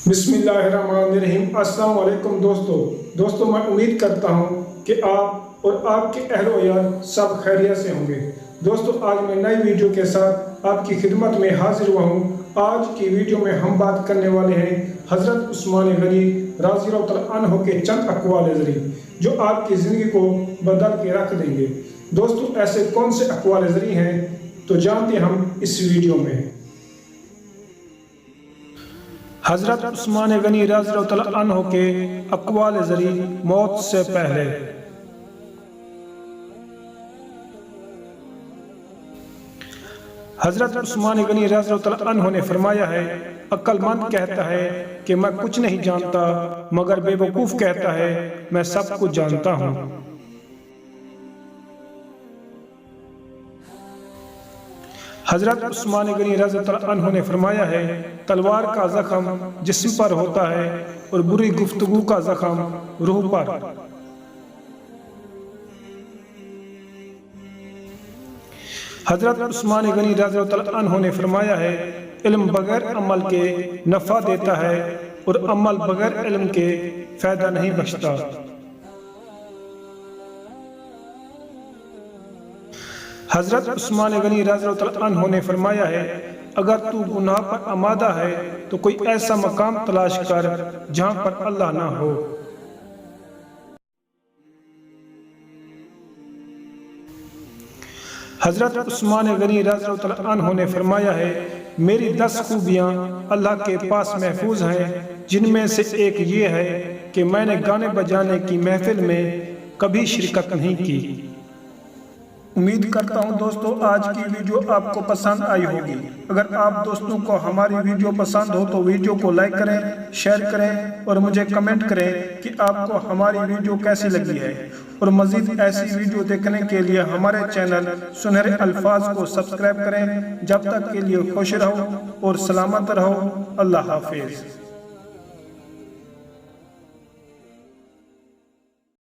बिस्मिल्लाहिर्रहमानिर्रहीम। अस्सलाम वालेकुम दोस्तों मैं उम्मीद करता हूँ कि आप और आपके अहलो यार सब खैरियत से होंगे। दोस्तों आज मैं नई वीडियो के साथ आपकी खिदमत में हाजिर हुआ हूँ। आज की वीडियो में हम बात करने वाले हैं हज़रत उस्मान गनी रज़ियल्लाहु तआला अन्हु के चंद अक़वाल ज़री जो आपकी ज़िंदगी को बदल के रख देंगे। दोस्तों ऐसे कौन से अक़वाल ज़री हैं तो जानते हम इस वीडियो में। हज़रत उस्मान गनी रज़ियल्लाहु तआला अन्हु के अक़वाल ज़री मौत से पहले। हज़रत उस्मान गनी रज़ियल्लाहु तआला अन्हु ने फरमाया है, अक्लमंद कहता है कि मैं कुछ नहीं जानता, मगर बेवकूफ़ कहता है मैं सब कुछ जानता हूँ। हज़रत उस्मान गनी रज़ियल्लाहु तआला अन्हु ने फरमाया है, तलवार का ज़ख्म जिस्म पर होता है और बुरी गुफ्तगू का ज़ख्म रूह पर। हज़रत उस्मान गनी रज़ियल्लाहु तआला अन्हु ने फरमाया है, इल्म बगैर अमल के नफ़ा देता है और अमल बगैर इल्म के फ़ायदा नहीं बख्शता। हज़रत उस्मान गनी रज़ियल्लाहु तआला अन्हु ने फरमाया है, अगर तू गुनाह पर आमादा है तो कोई ऐसा मकाम तलाश कर जहाँ पर अल्लाह ना हो। हज़रत उस्मान गनी रज़ियल्लाहु तआला अन्हु ने फरमाया है, मेरी 10 खूबियाँ अल्लाह के पास महफूज हैं, जिनमें से एक ये है कि मैंने गाने बजाने की महफिल में कभी शिरकत नहीं की। उम्मीद करता हूं दोस्तों आज की वीडियो आपको पसंद आई होगी। अगर आप दोस्तों को हमारी वीडियो पसंद हो तो वीडियो को लाइक करें, शेयर करें और मुझे कमेंट करें कि आपको हमारी वीडियो कैसी लगी है। और मज़ीद ऐसी वीडियो देखने के लिए हमारे चैनल सुनहरे अल्फाज को सब्सक्राइब करें। जब तक के लिए खुश रहो और सलामत रहो। अल्लाह हाफिज़।